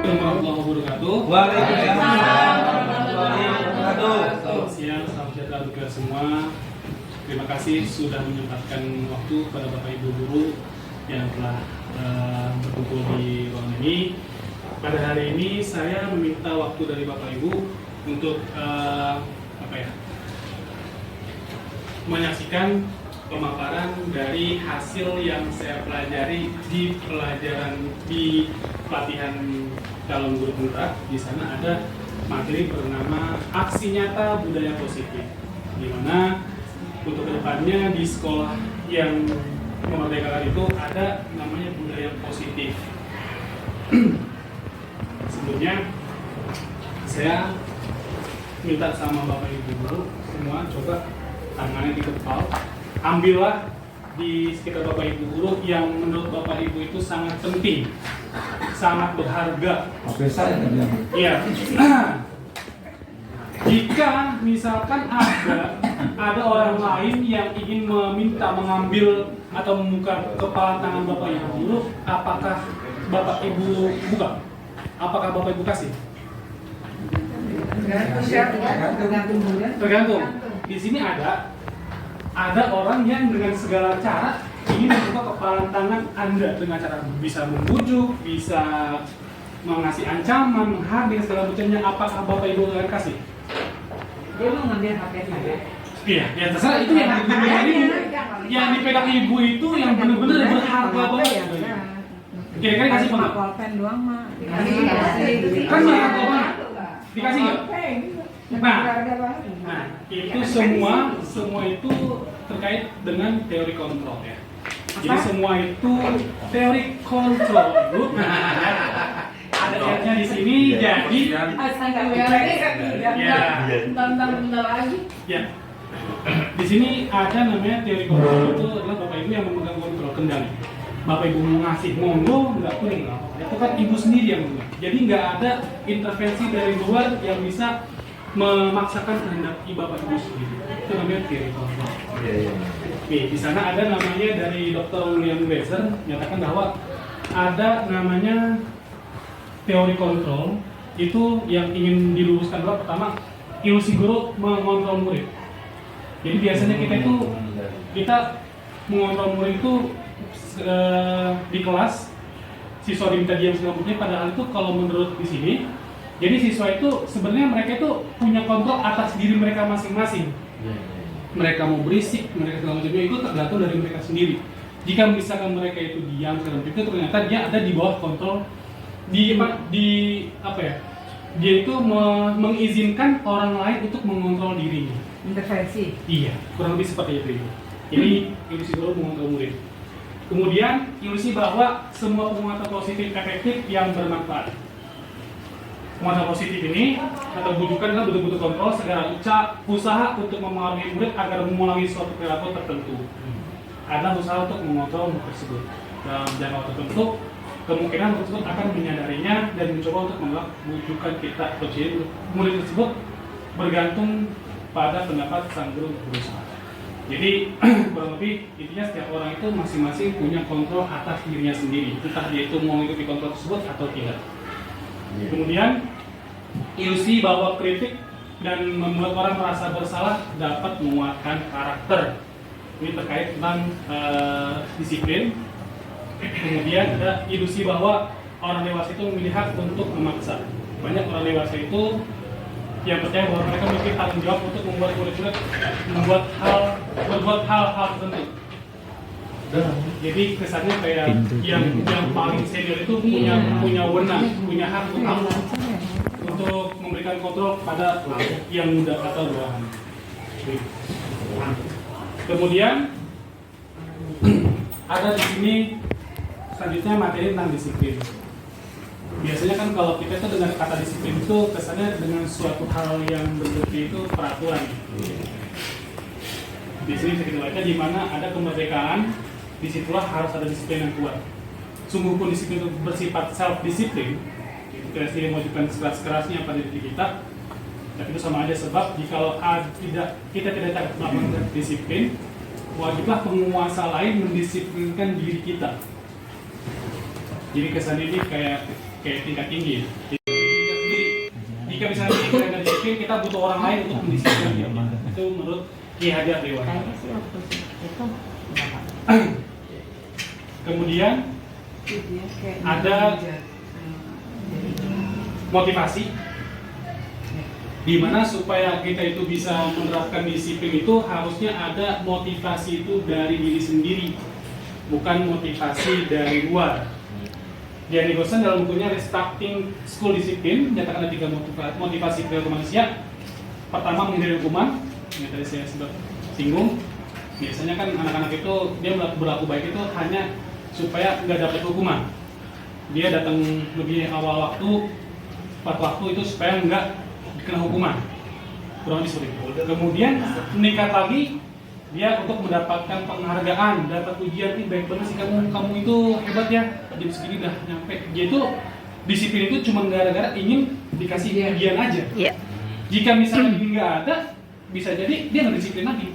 Assalamualaikum warahmatullahi wabarakatuh. Waalaikumsalam warahmatullahi wabarakatuh. Selamat siang, salam sejahtera untuk kita semua. Terima kasih sudah menyempatkan waktu pada Bapak Ibu guru yang telah berkumpul di ruangan ini. Pada hari ini saya meminta waktu dari Bapak Ibu untuk menyaksikan pemaparan dari hasil yang saya pelajari di pelatihan calon guru penggerak. Di sana ada materi bernama aksi nyata budaya positif, di mana untuk kedepannya di sekolah yang memerdekakan itu ada namanya budaya positif. Sebelumnya saya minta sama Bapak Ibu guru semua coba tangannya dikepal, ambillah di sekitar Bapak Ibu guru yang menurut Bapak Ibu itu sangat penting, sangat berharga. Oke, saya Iya. Jika misalkan ada orang lain yang ingin meminta mengambil atau membuka kepala tangan Bapak Ibu guru, apakah Bapak Ibu buka? Apakah Bapak Ibu kasih? Tergantung. Di sini ada orang yang dengan segala cara ingin membuka kepala tangan Anda dengan cara bisa membujuk, bisa mengasih ancaman, menghardik segala macamnya. Apakah Bapak Ibu akan kasih? Dia mau ngambil HP saya. Iya, ya terserah, itu yang dipegang ibu. Yang dipegang ibu itu yang benar-benar berharga banget. Kira-kira kasih apa nggak? Pulpen doang mah. Kan berharga banget. Dikasih nggak? Nah, itu semua itu terkait dengan teori kontrol ya. Jadi semua itu teori kontrol, Bu. Ada ayatnya di sini, jadi bentar lagi. ya. Di sini ada namanya teori kontrol, itu adalah Bapak Ibu yang memegang kontrol kendali. Bapak Ibu mau ngasih monggo, nggak boleh nggak apa-apa. Itu kan Ibu sendiri yang memegang. Jadi nggak ada intervensi dari luar yang bisa memaksakan kehendak Bapak Ibu sendiri. Itu namanya teori kontrol. Nih, di sana ada namanya dari Dr. William Glasser menyatakan bahwa ada namanya teori kontrol itu yang ingin diluruskan adalah pertama ilusi guru mengontrol murid. Jadi biasanya kita mengontrol murid itu di kelas siswa diminta diam selamanya, padahal itu kalau menurut di sini, jadi siswa itu sebenarnya mereka itu punya kontrol atas diri mereka masing-masing. Mereka mau berisik, mereka segala macamnya itu tergantung dari mereka sendiri. Jika misalkan mereka itu diam segala macam itu ternyata dia ada di bawah kontrol dia itu mengizinkan orang lain untuk mengontrol dirinya. Intervensi. Iya, kurang lebih seperti itu. Jadi ilusi guru mengontrol murid. Kemudian ilusi bahwa semua penguatan positif efektif yang bermanfaat. Penguatan positif ini atau bujukan adalah bentuk-bentuk kontrol segala usaha untuk mempengaruhi murid agar mengulangi suatu perilaku tertentu. Ada usaha untuk mengontrol murid tersebut. Dalam jangka waktu tertentu, kemungkinan murid tersebut akan menyadarinya dan mencoba untuk menolak bujukan kita. Jadi murid tersebut bergantung pada pendapat sang guru untuk berusaha. Jadi kurang lebih intinya setiap orang itu masing-masing punya kontrol atas dirinya sendiri. Entah dia itu mau mengikuti kontrol tersebut atau tidak. Kemudian ilusi bahwa kritik dan membuat orang merasa bersalah dapat menguatkan karakter. Ini terkait tentang disiplin. Kemudian ada ilusi bahwa orang dewasa itu memiliki hak untuk memaksa. Banyak orang dewasa itu yang percaya bahwa mereka memiliki tanggung jawab untuk membuat murid-murid berbuat hal-hal tertentu. Jadi kesannya kayak yang paling senior itu punya wewenang, punya hak untuk memberikan kontrol pada yang muda atau bawahan. Kemudian ada di sini selanjutnya materi tentang disiplin. Biasanya kan kalau kita itu dengan kata disiplin itu kesannya dengan suatu hal yang bentuknya itu peraturan. Di sini bisa kita baca di mana ada kemerdekaan, disitulah harus ada disiplin yang kuat. Sungguh pun disiplin itu bersifat self disiplin, itu tidak sih mewajibkan sekeras-kerasnya pada diri kita. Tapi itu sama aja sebab jika kita tidak melakukan disiplin, wajiblah penguasa lain mendisiplinkan diri kita. Jadi kesan ini kayak kayak tingkat tinggi ya. Jadi, jika misalnya kita nggak disiplin, kita butuh orang lain untuk mendisiplinkan dia. Itu menurut Ki Hajar Dewantara. Kayaknya sih waktu itu Kemudian ada motivasi, di mana supaya kita itu bisa menerapkan disiplin itu harusnya ada motivasi itu dari diri sendiri, bukan motivasi dari luar. Dian Nicholson dalam bukunya Restarting School Discipline menyatakan ada 3 motivasi perilaku manusia. Pertama, menghindari hukuman, yang tadi saya sempat singgung. Biasanya kan anak-anak itu dia berlaku baik itu hanya supaya nggak dapat hukuman. Dia datang lebih awal waktu, tepat waktu itu supaya nggak kena hukuman. Kurang lebih seperti itu. Kemudian meningkat lagi, dia untuk mendapatkan penghargaan, dapat ujian, nih baik benar sih kamu itu hebat ya, jam segini udah nyampe. Dia itu disiplin itu cuma gara-gara ingin dikasih ujian aja. Jika misalnya ini nggak ada, bisa jadi dia nggak disiplin lagi.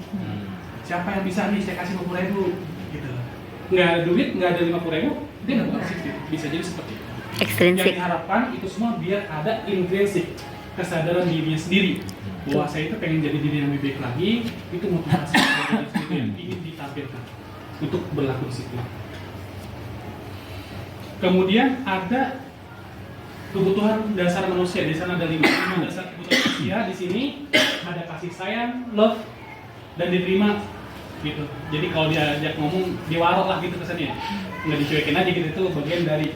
Siapa yang bisa nih saya kasih 50.000 gitu. Nggak ada duit, nggak ada 50.000, dia nggak bakal disiplin. Bisa jadi seperti itu. Ekstrinsik. Yang diharapkan itu semua biar ada intrinsik, kesadaran dirinya sendiri bahwa saya itu pengen jadi diri yang lebih baik lagi. Itu motivasi itu yang ingin ditampilkan untuk berlaku disiplin. Kemudian ada kebutuhan dasar manusia. Di sana ada 5 dasar kebutuhan manusia. Di sini ada kasih sayang, love, dan diterima gitu. Jadi kalau diajak ngomong diwarok lah gitu kesannya, nggak dicuekin aja gitu. Itu bagian dari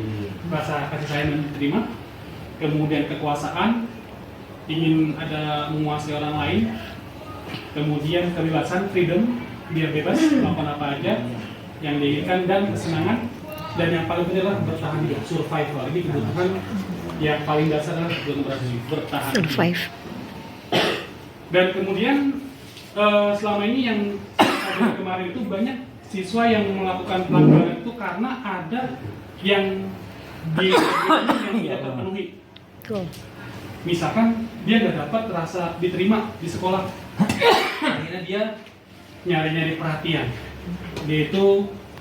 rasa kasih sayang dan diterima. Kemudian kekuasaan, ingin ada menguasai orang lain. Kemudian kebebasan, freedom, biar bebas melakukan apa aja yang diinginkan, dan kesenangan. Dan yang paling penting adalah bertahan hidup, survival. Ini kebutuhan yang paling dasar adalah bertahan hidup. Survive. Dan kemudian selama ini yang ada kemarin itu banyak siswa yang melakukan pelanggaran itu karena ada yang tidak terpenuhi. Misalkan dia nggak dapat rasa diterima di sekolah, akhirnya dia nyari-nyari perhatian. Dia itu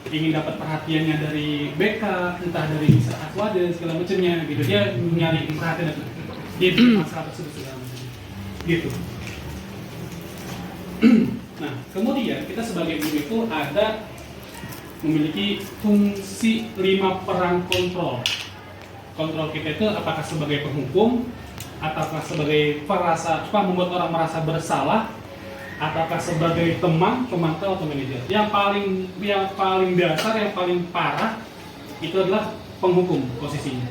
ingin dapat perhatiannya dari BK, entah dari Mr. Aswade segala macamnya gitu. Dia nyari perhatian, dia bikin masalah tersebut segala macam gitu. Nah, kemudian kita sebagai guru itu ada memiliki fungsi 5 peran kontrol. Kontrol kita itu apakah sebagai penghukum, ataukah sebagai membuat orang merasa bersalah, ataukah sebagai teman, pemantau, atau manajer. Yang paling dasar, yang paling parah itu adalah penghukum posisinya.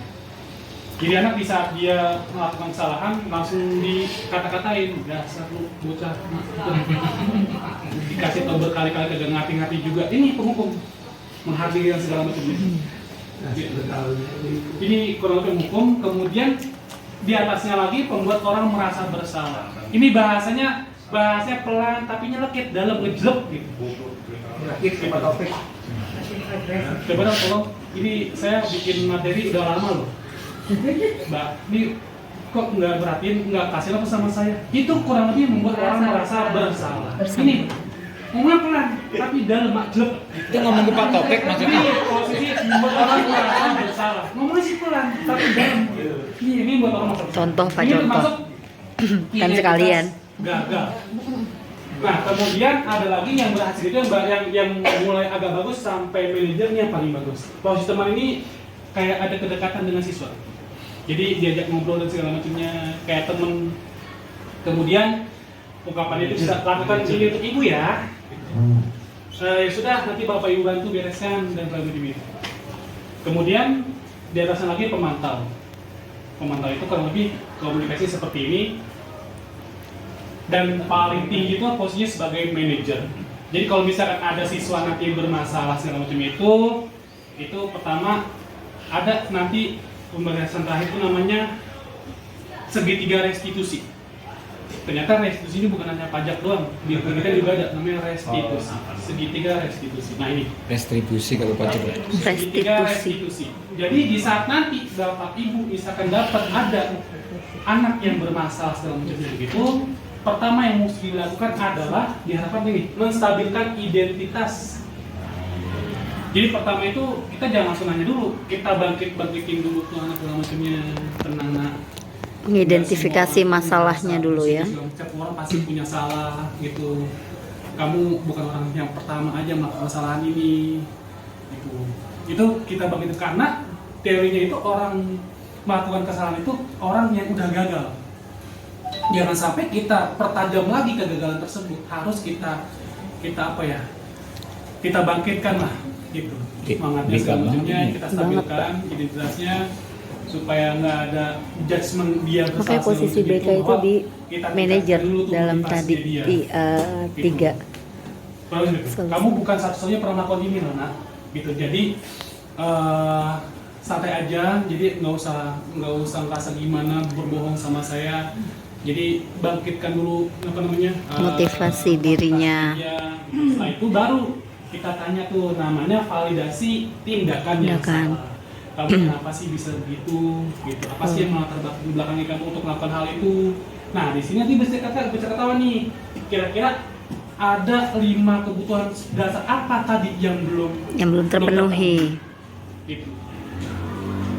Jadi anak di saat dia melakukan kesalahan langsung dikata-katain, dasar lu bocah, dikasih tahu berkali-kali kagak ngerti-ngerti juga. Ini penghukum, menghargai dan segala macam itu. Ini kurang lebih hukum. Kemudian di atasnya lagi pembuat orang merasa bersalah. Ini bahasanya pelan tapi nyelekit dalam ngejlek gitu. Coba topik. Coba dong tolong. Ini saya bikin materi udah lama loh. Mbak, ini kok nggak perhatiin, nggak kasih apa sama saya? Itu kurang lebih membuat orang merasa bersalah. Ini ngomong pelan, tapi dalam makhluk. Itu ngomong ke Pak Topik maksudnya. Ini posisi membuat orang merasa bersalah. Ngomongnya sih pelan, tapi dalam. Ini buat orang merasa. Contoh, Pak, Ini contoh. termasuk Kan sekalian. gagal. Nah, kemudian ada lagi yang berhasil itu yang mulai agak bagus sampai manajernya yang paling bagus. Posisi teman ini kayak ada kedekatan dengan siswa. Jadi diajak ngobrol dan segala macamnya kayak temen. Kemudian ungkapan itu bisa lakukan ini untuk ibu ya. Ya sudah, nanti bapak ibu bantu bereskan dan segala macam itu. Kemudian di atasnya lagi pemantau. Pemantau itu kurang lebih komunikasi seperti ini. Dan paling tinggi itu posisinya sebagai manajer. Jadi kalau misalkan ada siswa nanti bermasalah segala macam itu pertama ada nanti pembahasan terakhir itu namanya segitiga restitusi. Ternyata restitusi ini bukan hanya pajak doang, di hukum kita juga ada namanya restitusi, segitiga restitusi. Nah ini Restribusi kalau pajak. segitiga restitusi. Jadi di saat nanti bapak ibu misalkan dapat ada anak yang bermasalah segala macam begitu, pertama yang mesti dilakukan adalah diharapkan ini menstabilkan identitas Jadi pertama itu kita jangan langsung nanya dulu, kita bangkitin dulu tuh anak segala macamnya, tenang nak. Mengidentifikasi masalahnya dulu ya. Setiap orang pasti punya salah gitu. Kamu bukan orang yang pertama aja melakukan kesalahan ini. Gitu. Itu kita bangkitin karena teorinya itu orang melakukan kesalahan itu orang yang udah gagal. Jangan sampai kita pertajam lagi kegagalan tersebut. Harus kita apa ya? Kita bangkitkan lah gitu. Semangatnya segala macamnya kita stabilkan identitasnya supaya nggak ada judgement dia bersalah. Makanya posisi BK itu di manajer dalam tadi di 3. Kamu bukan satu-satunya pernah melakukan ini loh nak, gitu. Jadi santai aja, jadi nggak usah ngerasa gimana berbohong sama saya. Jadi bangkitkan dulu apa namanya Motivasi dirinya. Setelah itu baru kita tanya tuh namanya validasi tindakan yang salah. Kamu kenapa sih bisa begitu? Gitu. Apa sih yang melatar belakangi kamu untuk melakukan hal itu? Nah di sini nanti bisa ketahuan nih. Kira-kira ada 5 kebutuhan dasar apa tadi yang belum terpenuhi. Gitu.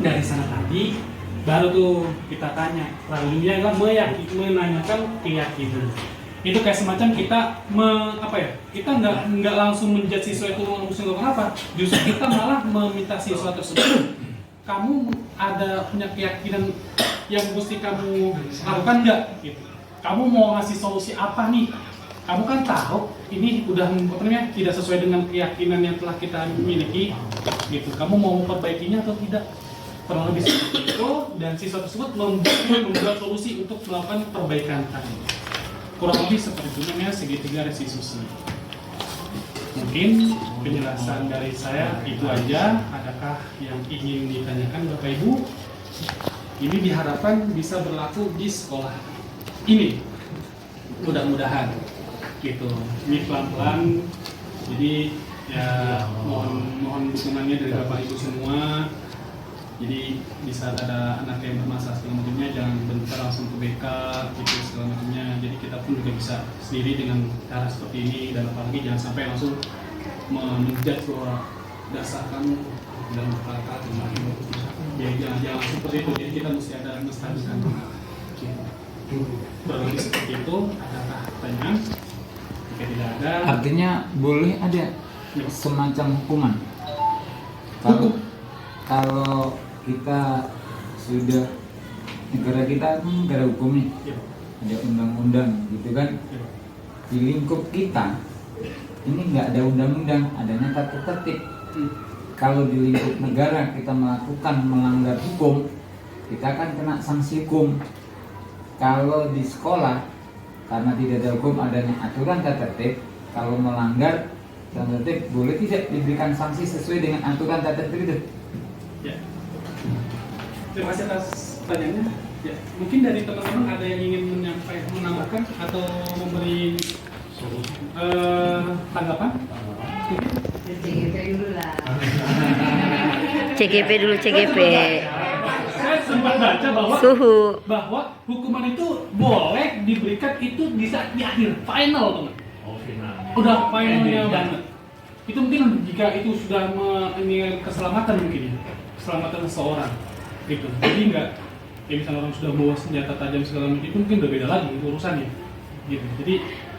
Dari sana tadi baru tuh kita tanya. Lalunya adalah menanyakan keyakinan. Itu kayak semacam kita kita nggak langsung menjudge siswa itu mesti ngomong apa, justru kita malah meminta siswa tersebut, kamu ada punya keyakinan yang mesti kamu lakukan nggak gitu, kamu mau ngasih solusi apa nih, kamu kan tahu ini udah tidak sesuai dengan keyakinan yang telah kita miliki gitu, kamu mau memperbaikinya atau tidak, kurang lebih seperti itu, dan siswa tersebut membuat solusi untuk melakukan perbaikan tadi. Kurang lebih seperti itu namanya segitiga restitusi. Mungkin penjelasan dari saya itu aja. Adakah yang ingin ditanyakan Bapak Ibu? Ini diharapkan bisa berlaku di sekolah ini. Mudah-mudahan gitu. Ini pelan-pelan. Jadi ya mohon dukungannya dari Bapak Ibu semua. Jadi di saat ada anak yang bermasalah segala macamnya jangan bentar langsung ke BK gitu segala macamnya. Jadi kita pun juga bisa sendiri dengan cara seperti ini, dan apalagi jangan sampai langsung menjudge bahwa dasar kamu dalam kata atau ya jangan seperti itu. Jadi kita mesti ada menstabilkan. Berarti seperti itu. Adakah pertanyaan? Jika tidak ada, Artinya boleh ada semacam hukuman. Kalau kita sudah, negara kita kan negara hukum nih, ada undang-undang gitu kan. Di lingkup kita ini nggak ada undang-undang, adanya tata tertib. Kalau di lingkup negara kita melanggar hukum, kita akan kena sanksi hukum. Kalau di sekolah, karena tidak ada hukum, adanya aturan tata tertib, kalau melanggar tata tertib boleh tidak diberikan sanksi sesuai dengan aturan tata tertib itu. ya. Terima kasih atas pertanyaannya. Ya, mungkin dari teman-teman ada yang ingin menambahkan atau memberi tanggapan? CGP dulu lah. CGP dulu, CGP. Saya sempat baca Suhu. bahwa hukuman itu boleh diberikan itu di saat di akhir final, teman. Udah finalnya banget. Itu mungkin jika itu sudah ini keselamatan mungkin ya, keselamatan seseorang gitu. Jadi enggak kayak misalnya orang sudah bawa senjata tajam segala macam, itu mungkin udah beda lagi itu urusannya gitu. Jadi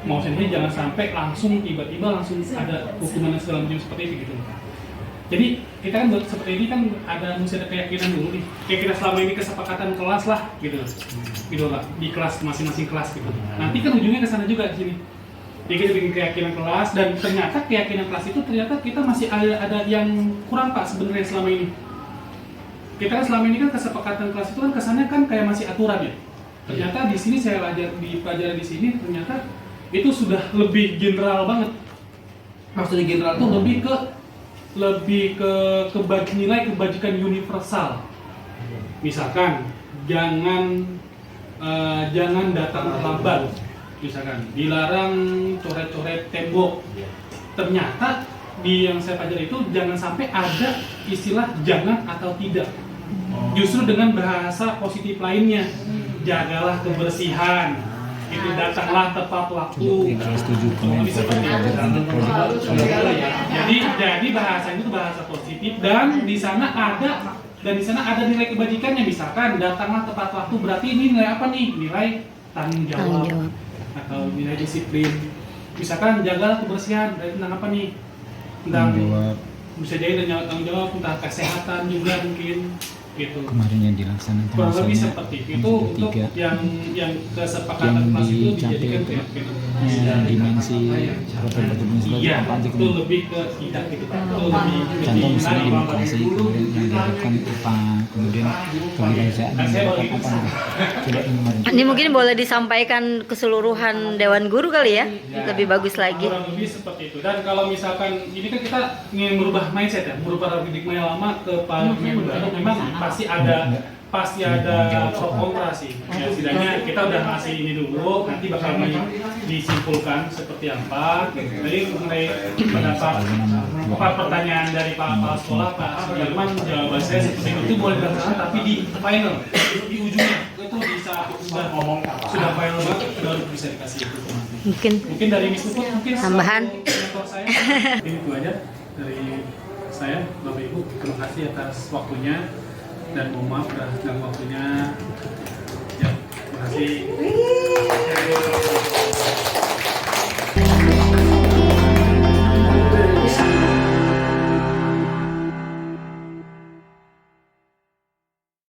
mau sendiri jangan sampai langsung tiba-tiba langsung ada hukuman dan segala macam seperti itu gitu. Jadi kita kan seperti ini kan mesti ada keyakinan dulu nih. Kayak kita selama ini kesepakatan kelas lah gitu. Gitu lah di kelas masing-masing kelas gitu. Nanti kan ujungnya ke sana juga di sini. Jadi kita bikin keyakinan kelas, dan ternyata keyakinan kelas itu ternyata kita masih ada yang kurang Pak sebenarnya selama ini. Kita kan selama ini kan kesepakatan kelas itu kan kesannya kan kayak masih aturan ya. Ternyata di sini saya pelajari di sini ternyata itu sudah lebih general banget. Maksudnya general itu lebih ke nilai kebajikan universal. Misalkan jangan datang terlambat. Misalkan dilarang coret-coret tembok. Ternyata di yang saya pelajari itu jangan sampai ada istilah jangan atau tidak. Justru dengan bahasa positif lainnya, jagalah kebersihan, itu datanglah tepat waktu. setuju Lebih seperti itu. Jadi bahasa itu bahasa positif dan di sana ada nilai kebajikannya. Misalkan datanglah tepat waktu berarti ini nilai apa nih? Nilai tanggung jawab atau nilai disiplin. Misalkan jaga kebersihan berarti tentang apa nih? Tentang bisa jadi tanggung jawab tentang kesehatan juga mungkin gitu. Kemarin yang dilaksanakan Kurang lebih misalnya seperti itu untuk yang kesepakatan kelas itu dijadikan kayak gitu. dimensi dimensi Iya, apa aja itu kan? lebih ke tidak gitu Pak. Itu Contoh misalnya menarik, Pak. demokrasi, kemudian yang diharapkan IPA, kemudian kewirausahaan yang diharapkan apa nih? Coba ini kemarin. Ini mungkin boleh disampaikan keseluruhan Dewan Guru kali ya, lebih bagus lagi. Kurang lebih seperti itu. Dan kalau misalkan ini kan kita ingin merubah mindset ya, merubah paradigma yang lama ke paradigma yang baru, memang pasti ada pro kontra sih. Ya, setidaknya kita udah ngasih ini dulu, nanti bakal disimpulkan seperti apa. Jadi mengenai pendapat pertanyaan dari Pak Kepala Sekolah, Pak Sudirman, jawaban saya seperti itu boleh dilakukan, tapi di final, di ujungnya itu bisa sudah final banget baru bisa dikasih itu. Mungkin dari Miss Puput mungkin Tambahan. saya. Ini itu aja dari saya, Bapak Ibu. Terima kasih atas waktunya dan mohon maaf sudah ganggu waktunya. Ya, terima kasih.